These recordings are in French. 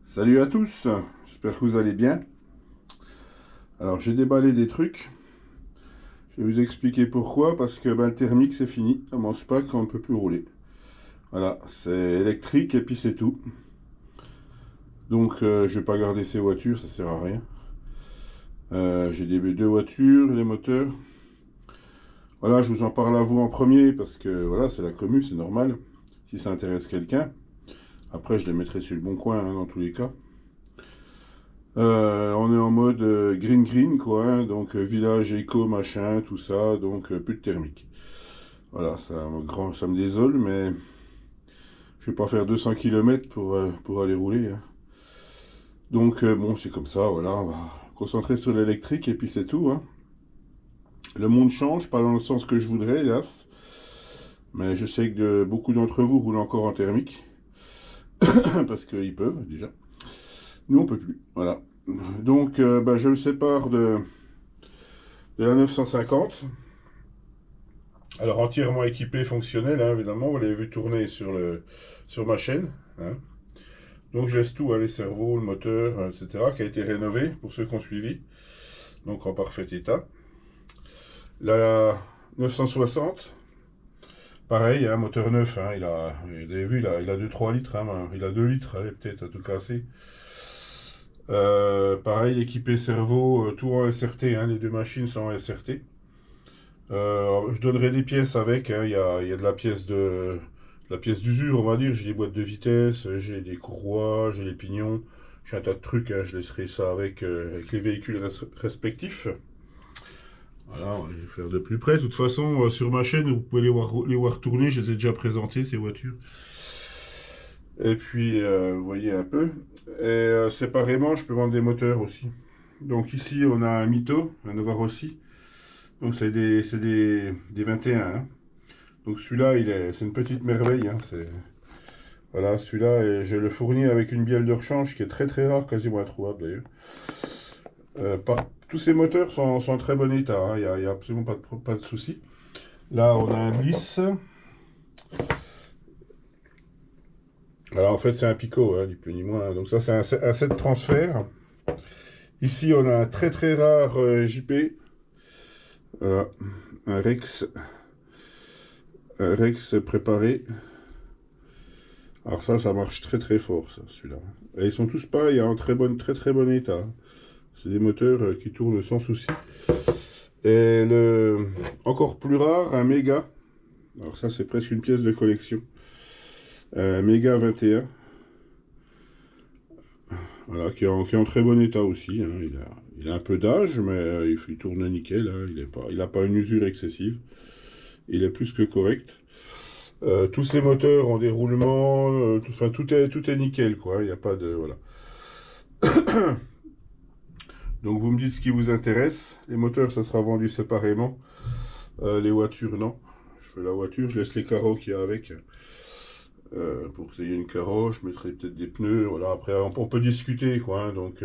Salut à tous, j'espère que vous allez bien. Alors j'ai déballé des trucs, je vais vous expliquer pourquoi, parce que le thermique c'est fini, ça mange pas quand on ne peut plus rouler. Voilà, c'est électrique et puis c'est tout. Donc je vais pas garder ces voitures, ça sert à rien. J'ai des deux voitures, les moteurs. Voilà, je vous en parle à vous en premier, parce que voilà, c'est la commu, c'est normal, si ça intéresse quelqu'un. Après je les mettrai sur le bon coin hein, dans tous les cas. On est en mode green green quoi, hein, donc village éco machin, tout ça, donc plus de thermique. Voilà, ça me désole, mais je vais pas faire 200 km pour aller rouler, hein. Donc bon, c'est comme ça, voilà, on va concentrer sur l'électrique et puis c'est tout, hein. Le monde change, pas dans le sens que je voudrais, hélas, mais je sais que beaucoup d'entre vous roulent encore en thermique, parce qu'ils peuvent déjà. Nous on peut plus, voilà. Donc je le sépare de la 950. Alors entièrement équipé, fonctionnel, hein, évidemment, vous l'avez vu tourner sur ma chaîne, hein. Donc je laisse tout, hein, les cerveaux, le moteur, etc., qui a été rénové pour ceux qui ont suivi, donc en parfait état. La 960, pareil, hein, moteur neuf, hein, vous avez vu, il a 2-3 litres, hein, il a 2 litres, allez, peut-être à tout casser. Pareil, équipé cerveau, tout en SRT, hein, les deux machines sont en SRT. Je donnerai des pièces avec, hein, il y a de la pièce d'usure, on va dire. J'ai des boîtes de vitesse, j'ai des courroies, j'ai les pignons, j'ai un tas de trucs, hein, je laisserai ça avec les véhicules respectifs. Voilà, on va les faire de plus près. De toute façon, sur ma chaîne, vous pouvez les voir tourner, je les ai déjà présentés, ces voitures. Et puis, vous voyez un peu. Et séparément, je peux vendre des moteurs aussi. Donc ici, on a un Mito, un Nova Rossi. Donc c'est des 21, hein. Donc celui-là, c'est une petite merveille, hein. Voilà, celui-là, et je le fournis avec une bielle de rechange qui est très très rare, quasiment introuvable d'ailleurs. Tous ces moteurs sont en très bon état, hein. Il n'y a absolument pas de souci. Là, on a un Bliss. Alors en fait, c'est un Pico, hein, ni plus ni moins, hein. Donc ça, c'est un set transfert. Ici, on a un très très rare JP. Voilà, un Rex préparé. Alors ça marche très très fort, ça, celui-là. Et ils sont tous pareils, hein, en très très bon état. C'est des moteurs qui tournent sans souci. Et encore plus rare, un Méga. Alors ça, c'est presque une pièce de collection. Un Méga 21. Voilà, qui est en très bon état aussi, hein. Il a un peu d'âge, mais il tourne nickel, hein. Il n'a pas une usure excessive. Il est plus que correct. Tous ces moteurs ont des roulements, enfin tout est nickel, quoi. Il n'y a pas de... Voilà. Donc vous me dites ce qui vous intéresse. Les moteurs, ça sera vendu séparément. Les voitures, non. Je fais la voiture, je laisse les carreaux qu'il y a avec. Pour qu'il y ait une carreau, je mettrai peut-être des pneus. Voilà, après, on peut discuter, quoi, hein. Donc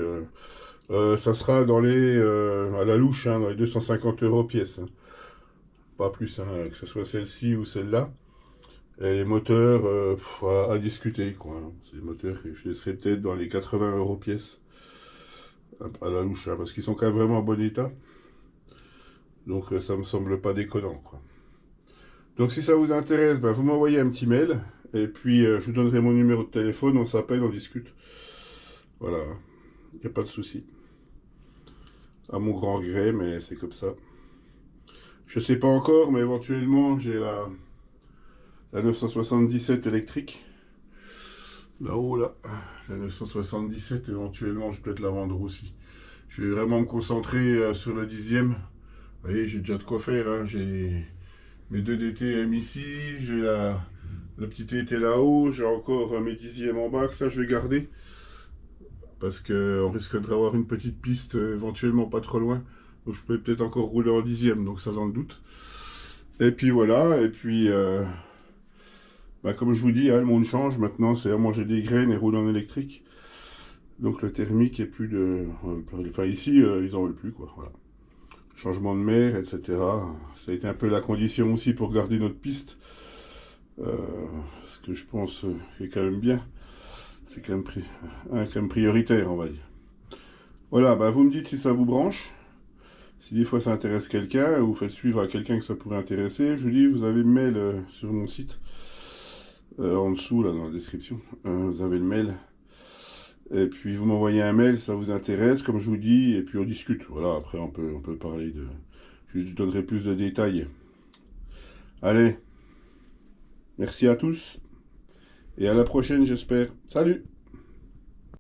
ça sera à la louche, hein, dans les 250 € pièce, hein. Pas plus, hein, que ce soit celle-ci ou celle-là. Et les moteurs, à discuter, quoi. C'est des moteurs que je laisserai peut-être dans les 80 € pièce. À la louche, hein, parce qu'ils sont quand même vraiment en bon état. Donc ça me semble pas déconnant, quoi. Donc si ça vous intéresse, vous m'envoyez un petit mail. Et puis je vous donnerai mon numéro de téléphone, on s'appelle, on discute. Voilà, il n'y a pas de souci. À mon grand gré, mais c'est comme ça. Je sais pas encore, mais éventuellement j'ai la 977 électrique. Là-haut, là. La 977, éventuellement, je peux peut-être la vendre aussi. Je vais vraiment me concentrer sur le 10e. Vous voyez, j'ai déjà de quoi faire, hein. J'ai mes deux DTM ici, j'ai le petit TT là-haut, j'ai encore mes 10e en bas, que ça je vais garder. Parce qu'on risque d'avoir une petite piste, éventuellement pas trop loin. Donc je peux peut-être encore rouler en 10e, donc ça dans le doute. Et puis voilà, et puis... comme je vous dis, hein, le monde change. Maintenant, c'est à manger des graines et rouler en électrique. Donc le thermique est plus de... Enfin ici, ils en veulent plus, quoi. Voilà. Changement de mer, etc. Ça a été un peu la condition aussi pour garder notre piste. Ce que je pense est quand même bien. C'est quand même prioritaire, on va dire. Voilà, bah vous me dites si ça vous branche. Si des fois ça intéresse quelqu'un, ou vous faites suivre à quelqu'un que ça pourrait intéresser, je vous dis, vous avez le mail sur mon site, en dessous, là, dans la description. Vous avez le mail. Et puis vous m'envoyez un mail, ça vous intéresse, comme je vous dis, et puis on discute. Voilà, après on peut parler de... Je vous donnerai plus de détails. Allez, merci à tous, et à la prochaine, j'espère. Salut!